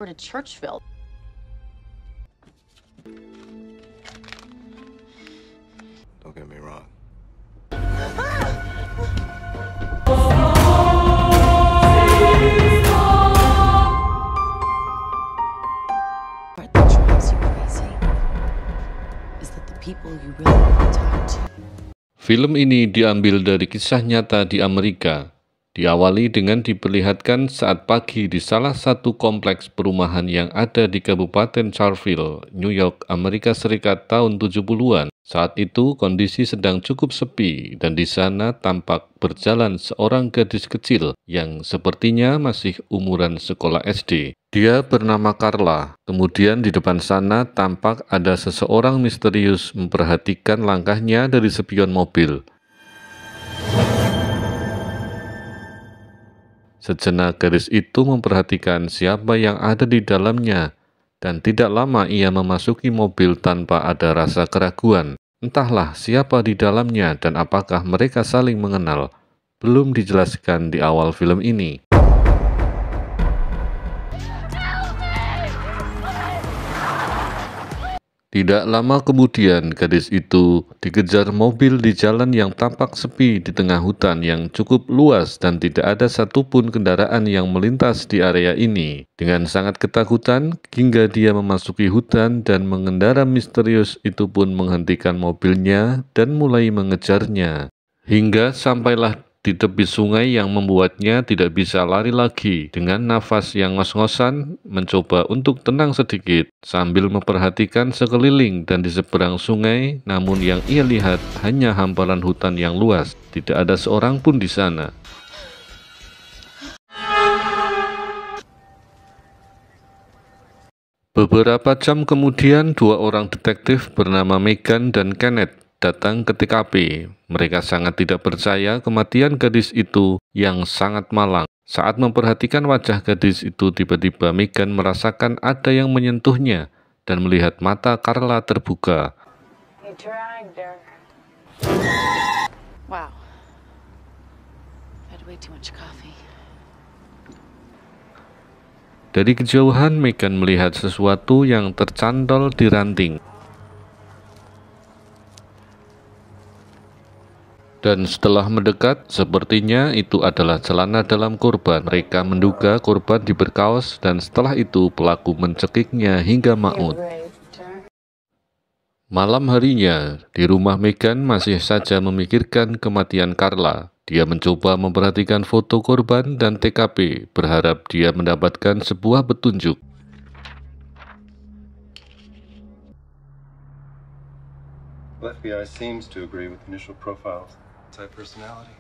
to Churchville. Don't get me wrong. What drives you crazy is that the people you really want to talk to. Film ini diambil dari kisah nyata di Amerika. Diawali dengan diperlihatkan saat pagi di salah satu kompleks perumahan yang ada di Kabupaten Charlottesville, New York, Amerika Serikat tahun 70-an. Saat itu kondisi sedang cukup sepi dan di sana tampak berjalan seorang gadis kecil yang sepertinya masih umuran sekolah SD. Dia bernama Carla. Kemudian di depan sana tampak ada seseorang misterius memperhatikan langkahnya dari spion mobil. Sejenak gadis itu memperhatikan siapa yang ada di dalamnya, dan tidak lama ia memasuki mobil tanpa ada rasa keraguan. Entahlah siapa di dalamnya dan apakah mereka saling mengenal. Belum dijelaskan di awal film ini. Tidak lama kemudian, gadis itu dikejar mobil di jalan yang tampak sepi di tengah hutan yang cukup luas dan tidak ada satupun kendaraan yang melintas di area ini. Dengan sangat ketakutan, hingga dia memasuki hutan dan mengendara misterius itu pun menghentikan mobilnya dan mulai mengejarnya. Hingga sampailah di tepi sungai yang membuatnya tidak bisa lari lagi. Dengan nafas yang ngos-ngosan, mencoba untuk tenang sedikit sambil memperhatikan sekeliling dan di seberang sungai, namun yang ia lihat hanya hamparan hutan yang luas. Tidak ada seorang pun di sana. Beberapa jam kemudian, dua orang detektif bernama Megan dan Kenneth datang ke TKP. Mereka sangat tidak percaya kematian gadis itu yang sangat malang. Saat memperhatikan wajah gadis itu, tiba-tiba Megan merasakan ada yang menyentuhnya dan melihat mata Carla terbuka. Wow. Had way too much coffee. Dari kejauhan, Megan melihat sesuatu yang tercantol di ranting. Dan setelah mendekat, sepertinya itu adalah celana dalam korban. Mereka menduga korban diberkaos dan setelah itu pelaku mencekiknya hingga maut. Malam harinya, di rumah Megan masih saja memikirkan kematian Carla. Dia mencoba memperhatikan foto korban dan TKP, berharap dia mendapatkan sebuah petunjuk. FBI seems to agree with initial profiles. Type personality.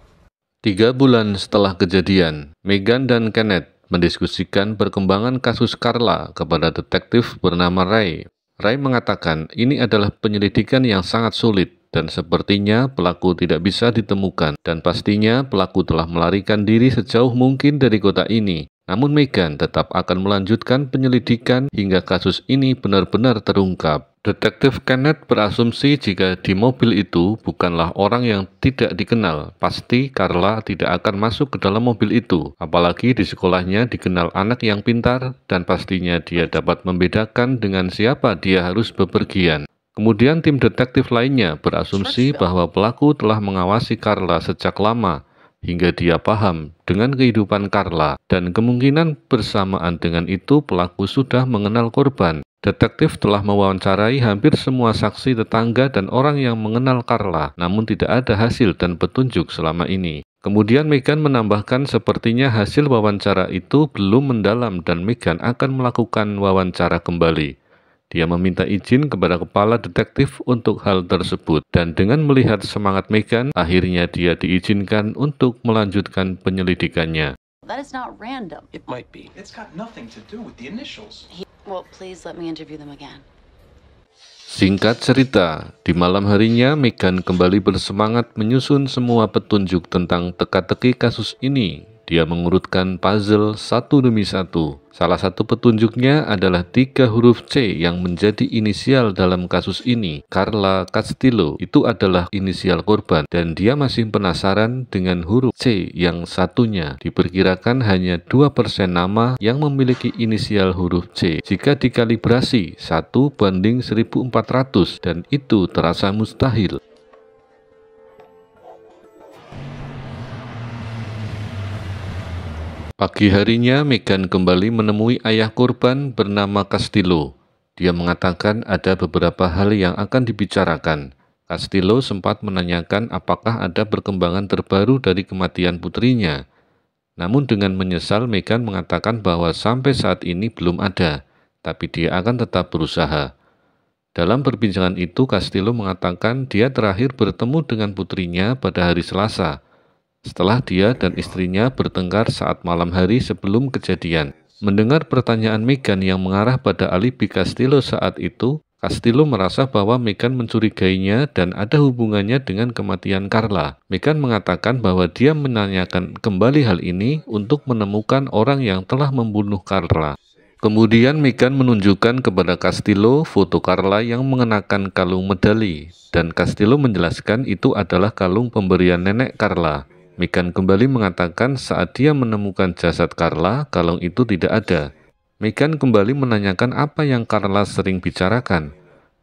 3 bulan setelah kejadian, Megan dan Kenneth mendiskusikan perkembangan kasus Carla kepada detektif bernama Ray. Ray mengatakan ini adalah penyelidikan yang sangat sulit dan sepertinya pelaku tidak bisa ditemukan dan pastinya pelaku telah melarikan diri sejauh mungkin dari kota ini. Namun Megan tetap akan melanjutkan penyelidikan hingga kasus ini benar-benar terungkap. Detektif Kenneth berasumsi jika di mobil itu bukanlah orang yang tidak dikenal. Pasti Carla tidak akan masuk ke dalam mobil itu. Apalagi di sekolahnya dikenal anak yang pintar dan pastinya dia dapat membedakan dengan siapa dia harus bepergian. Kemudian tim detektif lainnya berasumsi bahwa pelaku telah mengawasi Carla sejak lama hingga dia paham dengan kehidupan Carla dan kemungkinan bersamaan dengan itu pelaku sudah mengenal korban. Detektif telah mewawancarai hampir semua saksi, tetangga, dan orang yang mengenal Carla, namun tidak ada hasil dan petunjuk selama ini. Kemudian Megan menambahkan sepertinya hasil wawancara itu belum mendalam dan Megan akan melakukan wawancara kembali. Dia meminta izin kepada kepala detektif untuk hal tersebut, dan dengan melihat semangat Megan, akhirnya dia diizinkan untuk melanjutkan penyelidikannya. That is not random. It might be. It's got nothing to do with the initials. Well, please let me interview them again. Singkat cerita, di malam harinya Megan kembali bersemangat menyusun semua petunjuk tentang teka-teki kasus ini. Dia mengurutkan puzzle satu demi satu. Salah satu petunjuknya adalah 3 huruf C yang menjadi inisial dalam kasus ini. Carla Castillo itu adalah inisial korban, dan dia masih penasaran dengan huruf C yang satunya. Diperkirakan hanya 2% nama yang memiliki inisial huruf C. Jika dikalibrasi 1:1400, dan itu terasa mustahil. Pagi harinya, Megan kembali menemui ayah korban bernama Castillo. Dia mengatakan ada beberapa hal yang akan dibicarakan. Castillo sempat menanyakan apakah ada perkembangan terbaru dari kematian putrinya. Namun dengan menyesal, Megan mengatakan bahwa sampai saat ini belum ada, tapi dia akan tetap berusaha. Dalam perbincangan itu, Castillo mengatakan dia terakhir bertemu dengan putrinya pada hari Selasa, setelah dia dan istrinya bertengkar saat malam hari sebelum kejadian. Mendengar pertanyaan Megan yang mengarah pada alibi Castillo saat itu, Castillo merasa bahwa Megan mencurigainya dan ada hubungannya dengan kematian Carla. Megan mengatakan bahwa dia menanyakan kembali hal ini untuk menemukan orang yang telah membunuh Carla. Kemudian Megan menunjukkan kepada Castillo foto Carla yang mengenakan kalung medali, dan Castillo menjelaskan itu adalah kalung pemberian nenek Carla. Megan kembali mengatakan saat dia menemukan jasad Carla, kalung itu tidak ada. Megan kembali menanyakan apa yang Carla sering bicarakan.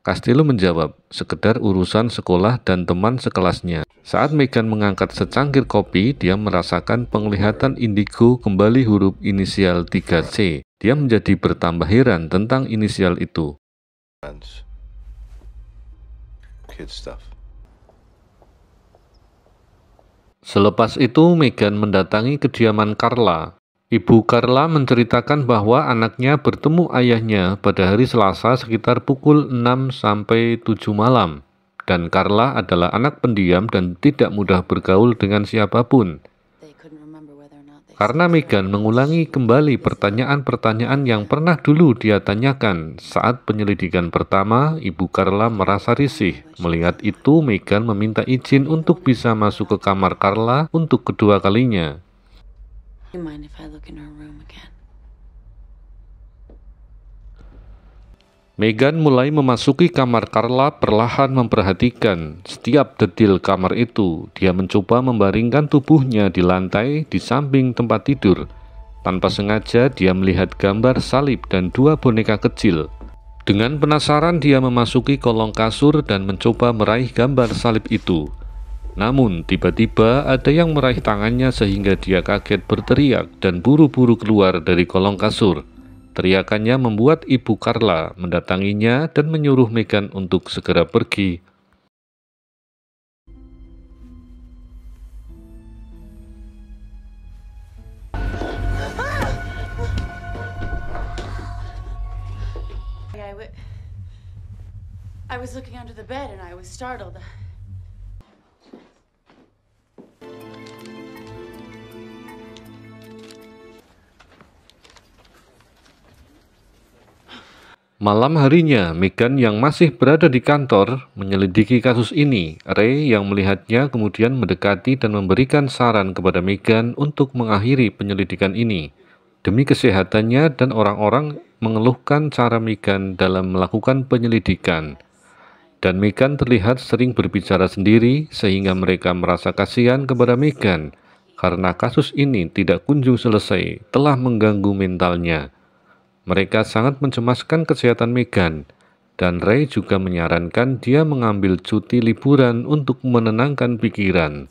Castillo menjawab, sekedar urusan sekolah dan teman sekelasnya. Saat Megan mengangkat secangkir kopi, dia merasakan penglihatan indigo kembali huruf inisial 3C. Dia menjadi bertambah heran tentang inisial itu. Kid stuff. Selepas itu, Megan mendatangi kediaman Carla. Ibu Carla menceritakan bahwa anaknya bertemu ayahnya pada hari Selasa sekitar pukul 6-7 malam. Dan Carla adalah anak pendiam dan tidak mudah bergaul dengan siapapun. Karena Megan mengulangi kembali pertanyaan-pertanyaan yang pernah dulu dia tanyakan saat penyelidikan pertama, Ibu Carla merasa risih. Melihat itu, Megan meminta izin untuk bisa masuk ke kamar Carla untuk kedua kalinya. Megan mulai memasuki kamar Carla, perlahan memperhatikan setiap detil kamar itu. Dia mencoba membaringkan tubuhnya di lantai di samping tempat tidur. Tanpa sengaja, dia melihat gambar salib dan 2 boneka kecil. Dengan penasaran, dia memasuki kolong kasur dan mencoba meraih gambar salib itu. Namun, tiba-tiba ada yang meraih tangannya sehingga dia kaget berteriak dan buru-buru keluar dari kolong kasur. Teriakannya membuat Ibu Carla mendatanginya dan menyuruh Megan untuk segera pergi. I was looking under the bed and I was startled. Malam harinya, Megan yang masih berada di kantor menyelidiki kasus ini. Ray yang melihatnya kemudian mendekati dan memberikan saran kepada Megan untuk mengakhiri penyelidikan ini. Demi kesehatannya dan orang-orang mengeluhkan cara Megan dalam melakukan penyelidikan. Dan Megan terlihat sering berbicara sendiri sehingga mereka merasa kasihan kepada Megan karena kasus ini tidak kunjung selesai, telah mengganggu mentalnya. Mereka sangat mencemaskan kesehatan Megan, dan Ray juga menyarankan dia mengambil cuti liburan untuk menenangkan pikiran.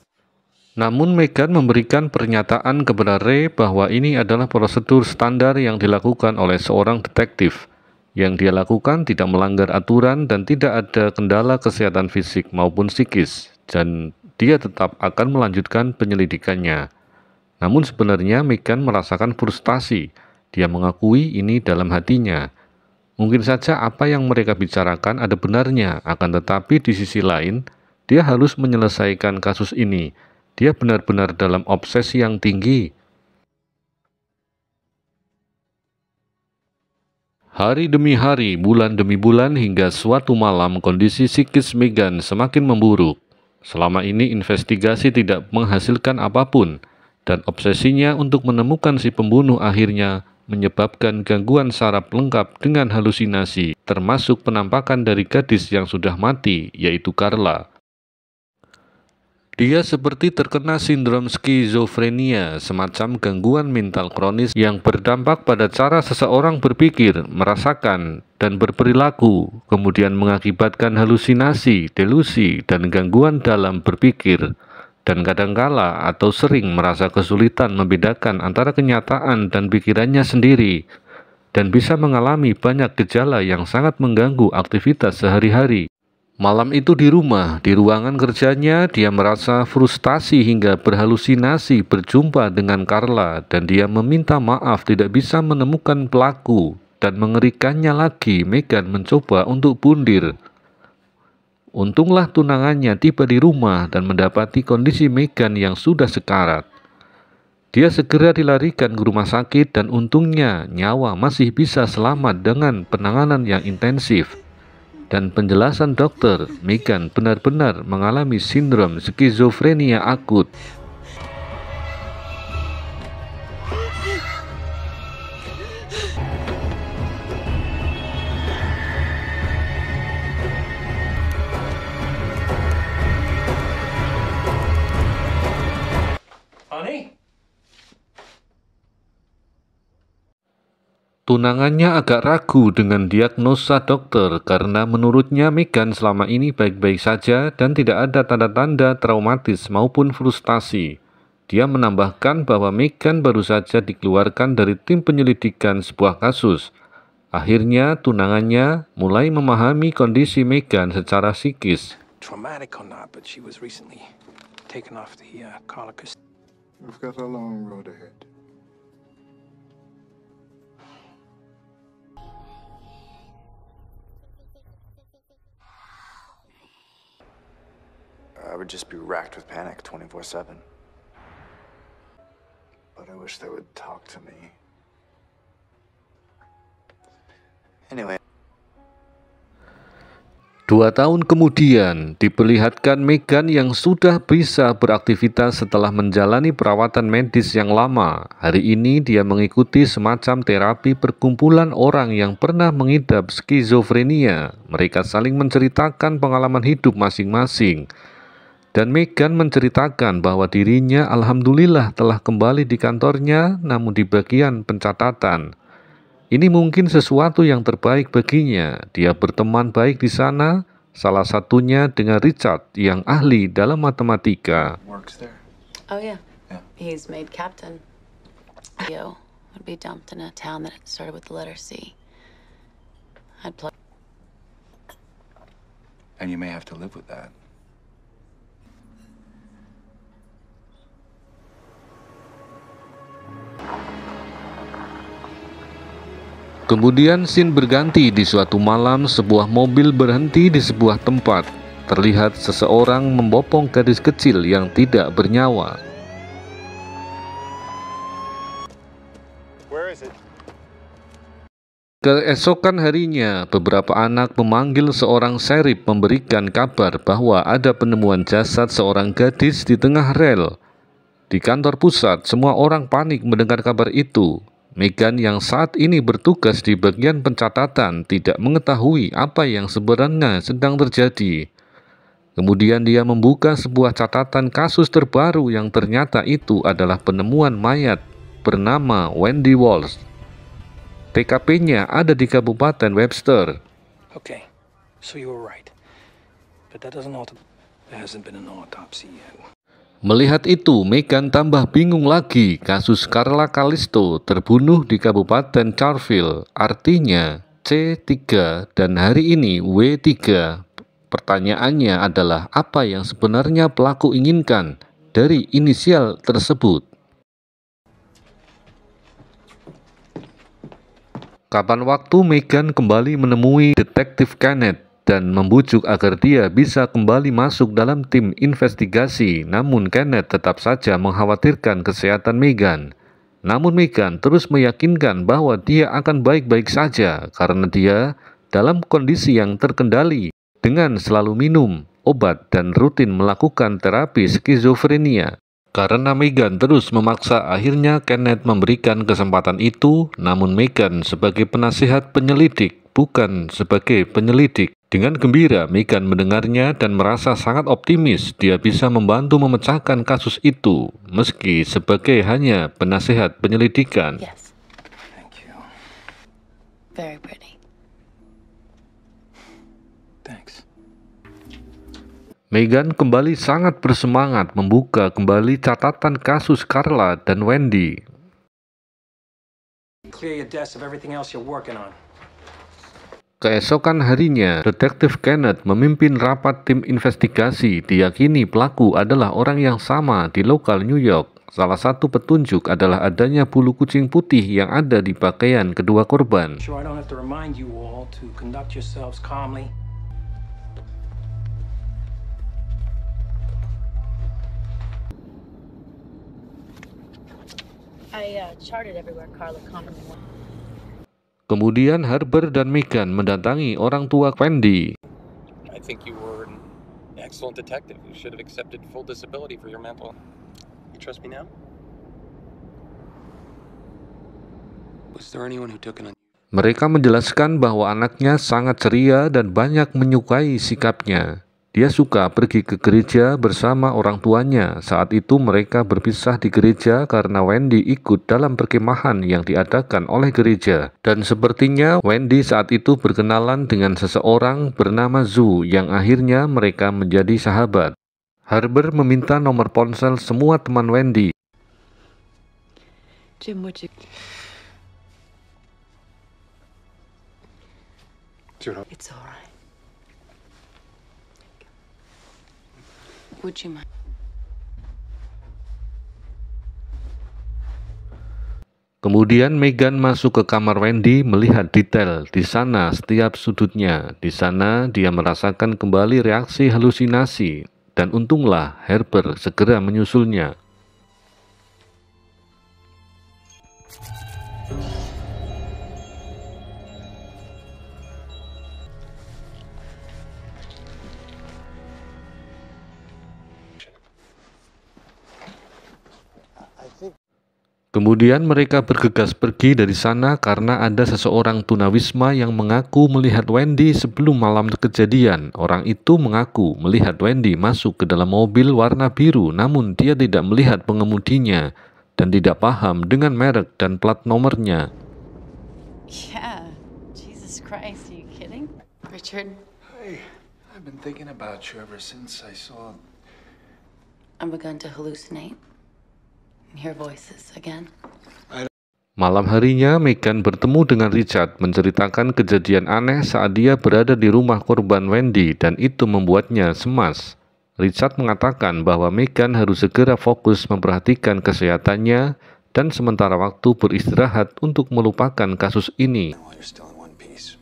Namun Megan memberikan pernyataan kepada Ray bahwa ini adalah prosedur standar yang dilakukan oleh seorang detektif. Yang dia lakukan tidak melanggar aturan dan tidak ada kendala kesehatan fisik maupun psikis, dan dia tetap akan melanjutkan penyelidikannya. Namun sebenarnya Megan merasakan frustasi. Dia mengakui ini dalam hatinya. Mungkin saja apa yang mereka bicarakan ada benarnya, akan tetapi di sisi lain, dia harus menyelesaikan kasus ini. Dia benar-benar dalam obsesi yang tinggi. Hari demi hari, bulan demi bulan, hingga suatu malam kondisi psikis Megan semakin memburuk. Selama ini investigasi tidak menghasilkan apapun. dan obsesinya untuk menemukan si pembunuh akhirnya menyebabkan gangguan saraf lengkap dengan halusinasi, termasuk penampakan dari gadis yang sudah mati, yaitu Carla. Dia seperti terkena sindrom skizofrenia, semacam gangguan mental kronis yang berdampak pada cara seseorang berpikir, merasakan, dan berperilaku, kemudian mengakibatkan halusinasi, delusi, dan gangguan dalam berpikir, dan kadangkala atau sering merasa kesulitan membedakan antara kenyataan dan pikirannya sendiri, dan bisa mengalami banyak gejala yang sangat mengganggu aktivitas sehari-hari. Malam itu di rumah, di ruangan kerjanya, dia merasa frustasi hingga berhalusinasi berjumpa dengan Carla, dan dia meminta maaf tidak bisa menemukan pelaku. Dan mengerikannya lagi, Megan mencoba untuk bundir. Untunglah tunangannya tiba di rumah dan mendapati kondisi Megan yang sudah sekarat. Dia segera dilarikan ke rumah sakit dan untungnya nyawa masih bisa selamat dengan penanganan yang intensif. Dan penjelasan dokter, Megan benar-benar mengalami sindrom skizofrenia akut. Honey? Tunangannya agak ragu dengan diagnosa dokter karena menurutnya Megan selama ini baik-baik saja dan tidak ada tanda-tanda traumatis maupun frustasi. Dia menambahkan bahwa Megan baru saja dikeluarkan dari tim penyelidikan sebuah kasus. Akhirnya tunangannya mulai memahami kondisi Megan secara psikis. Traumatic or not, but she was recently taken off the Carla Castile. We've got a long road ahead. I would just be racked with panic 24/7. But I wish they would talk to me. Anyway. 2 tahun kemudian, diperlihatkan Megan yang sudah bisa beraktivitas setelah menjalani perawatan medis yang lama. Hari ini dia mengikuti semacam terapi perkumpulan orang yang pernah mengidap skizofrenia. Mereka saling menceritakan pengalaman hidup masing-masing. Dan Megan menceritakan bahwa dirinya alhamdulillah telah kembali di kantornya, namun di bagian pencatatan. Ini mungkin sesuatu yang terbaik baginya. Dia berteman baik di sana, salah satunya dengan Richard yang ahli dalam matematika. Works there. Oh, yeah. Yeah. He's made captain. Yo would be dumped in a town that started with the letter C. I'd play. And you may have to live with that. Kemudian scene berganti di suatu malam sebuah mobil berhenti di sebuah tempat. Terlihat seseorang membopong gadis kecil yang tidak bernyawa. Where is it? Keesokan harinya, beberapa anak memanggil seorang sheriff memberikan kabar bahwa ada penemuan jasad seorang gadis di tengah rel. Di kantor pusat, semua orang panik mendengar kabar itu. Megan yang saat ini bertugas di bagian pencatatan tidak mengetahui apa yang sebenarnya sedang terjadi. Kemudian dia membuka sebuah catatan kasus terbaru yang ternyata itu adalah penemuan mayat bernama Wendy Walsh. TKP-nya ada di Kabupaten Webster. Okay, so you were right. But that doesn't alter. There hasn't been an autopsy yet. Melihat itu, Megan tambah bingung lagi. Kasus Carla Callisto terbunuh di Kabupaten Charleville, artinya C3 dan hari ini W3. Pertanyaannya adalah apa yang sebenarnya pelaku inginkan dari inisial tersebut. Kapan waktu Megan kembali menemui Detektif Kenneth dan membujuk agar dia bisa kembali masuk dalam tim investigasi, namun Kenneth tetap saja mengkhawatirkan kesehatan Megan. Namun Megan terus meyakinkan bahwa dia akan baik-baik saja karena dia dalam kondisi yang terkendali dengan selalu minum obat dan rutin melakukan terapi skizofrenia. Karena Megan terus memaksa, akhirnya Kenneth memberikan kesempatan itu, namun Megan sebagai penasihat penyelidik, bukan sebagai penyelidik. Dengan gembira, Megan mendengarnya dan merasa sangat optimis dia bisa membantu memecahkan kasus itu, meski sebagai hanya penasihat penyelidikan. Yes, Thank you. very pretty. Thanks. Megan kembali sangat bersemangat membuka kembali catatan kasus Carla dan Wendy. Clear your desk of everything else you're working on. Keesokan harinya, Detektif Kenneth memimpin rapat tim investigasi. Diyakini pelaku adalah orang yang sama di lokal New York. Salah satu petunjuk adalah adanya bulu kucing putih yang ada di pakaian kedua korban. Sure, I don't have to remind you all to conduct yourselves calmly. I charted everywhere Carla commonly went. Kemudian Harper dan Megan mendatangi orang tua Wendy. I think you were an excellent detective. You should have accepted full disability for your mental. You trust me now? Was there anyone who took an Mereka menjelaskan bahwa anaknya sangat ceria dan banyak menyukai sikapnya. Dia suka pergi ke gereja bersama orang tuanya. Saat itu mereka berpisah di gereja karena Wendy ikut dalam perkemahan yang diadakan oleh gereja. Dan sepertinya Wendy saat itu berkenalan dengan seseorang bernama Zu yang akhirnya mereka menjadi sahabat. Harper meminta nomor ponsel semua teman Wendy. Jim, would you... It's all right. Would you mind? Kemudian Megan masuk ke kamar Wendy melihat detail di sana setiap sudutnya. Di sana dia merasakan kembali reaksi halusinasi dan untunglah Harper segera menyusulnya. Kemudian mereka bergegas pergi dari sana karena ada seseorang tunawisma yang mengaku melihat Wendy sebelum malam kejadian. Orang itu mengaku melihat Wendy masuk ke dalam mobil warna biru, namun dia tidak melihat pengemudinya dan tidak paham dengan merek dan plat nomornya. Yeah. Jesus Christ, are you kidding? Richard, Hey, I've been thinking about you ever since I saw... I've begun to hallucinate. Hear voices again. Malam harinya, Megan bertemu dengan Richard menceritakan kejadian aneh saat dia berada di rumah korban Wendy dan itu membuatnya cemas. Richard mengatakan bahwa Megan harus segera fokus memperhatikan kesehatannya dan sementara waktu beristirahat untuk melupakan kasus ini. While you're still in one piece.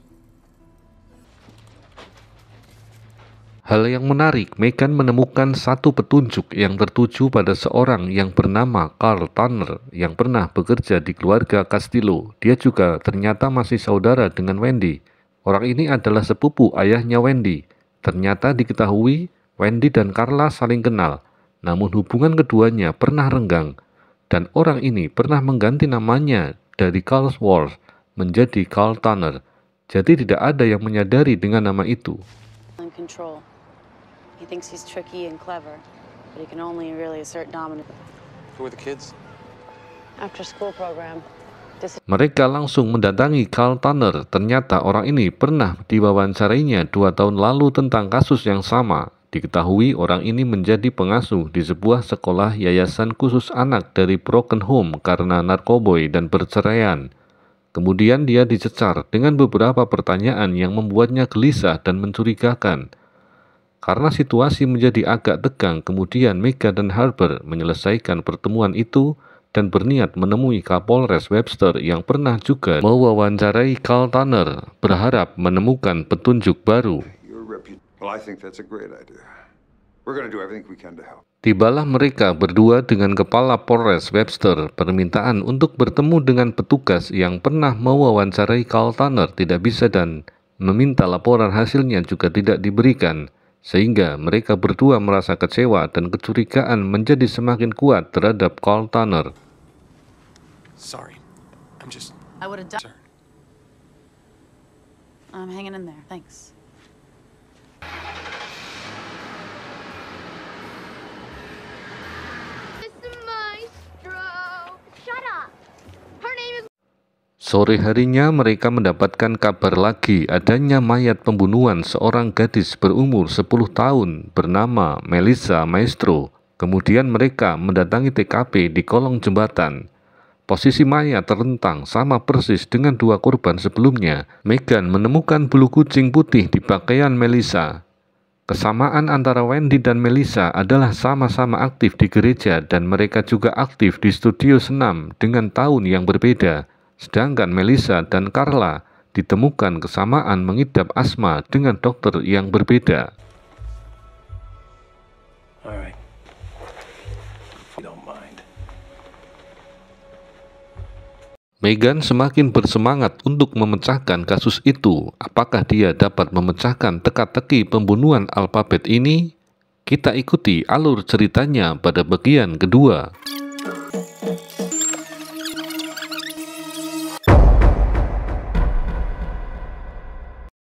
Hal yang menarik, Megan menemukan satu petunjuk yang tertuju pada seorang yang bernama Carl Tanner yang pernah bekerja di keluarga Castillo. Dia juga ternyata masih saudara dengan Wendy. Orang ini adalah sepupu ayahnya Wendy. Ternyata diketahui Wendy dan Carla saling kenal, namun hubungan keduanya pernah renggang. Dan orang ini pernah mengganti namanya dari Carl Schwartz menjadi Carl Tanner. Jadi tidak ada yang menyadari dengan nama itu. In control. He thinks he's tricky and clever, but he can only really assert dominance. Who are the kids? After school program. Mereka langsung mendatangi Carl Tanner. Ternyata orang ini pernah diwawancarainya 2 tahun lalu tentang kasus yang sama. Diketahui orang ini menjadi pengasuh di sebuah sekolah yayasan khusus anak dari broken home karena narkoboy dan perceraian. Kemudian dia dicecar dengan beberapa pertanyaan yang membuatnya gelisah dan mencurigakan. Karena situasi menjadi agak tegang, kemudian Megan dan Harper menyelesaikan pertemuan itu dan berniat menemui Kapolres Webster yang pernah juga mewawancarai Carl Tanner, berharap menemukan petunjuk baru. Well, I think that's a great idea. We're going to do everything we can to help. Tibalah mereka berdua dengan Kepala Polres Webster. Permintaan untuk bertemu dengan petugas yang pernah mewawancarai Carl Tanner tidak bisa dan meminta laporan hasilnya juga tidak diberikan. sehingga mereka berdua merasa kecewa dan kecurigaan menjadi semakin kuat terhadap Cole Tanner. Sorry. I'm just... I would have done. Sir. I'm hanging in there. Thanks. Mr. Maestro! Shut up! Her name is... Sore harinya mereka mendapatkan kabar lagi adanya mayat pembunuhan seorang gadis berumur 10 tahun bernama Melissa Maestro. Kemudian mereka mendatangi TKP di kolong jembatan. Posisi mayat terlentang sama persis dengan dua korban sebelumnya. Megan menemukan bulu kucing putih di pakaian Melissa. Kesamaan antara Wendy dan Melissa adalah sama-sama aktif di gereja dan mereka juga aktif di studio senam dengan tahun yang berbeda. Sedangkan Melissa dan Carla ditemukan kesamaan mengidap asma dengan dokter yang berbeda. All right. If you don't mind. Megan semakin bersemangat untuk memecahkan kasus itu. Apakah dia dapat memecahkan teka-teki pembunuhan alfabet ini? Kita ikuti alur ceritanya pada bagian kedua.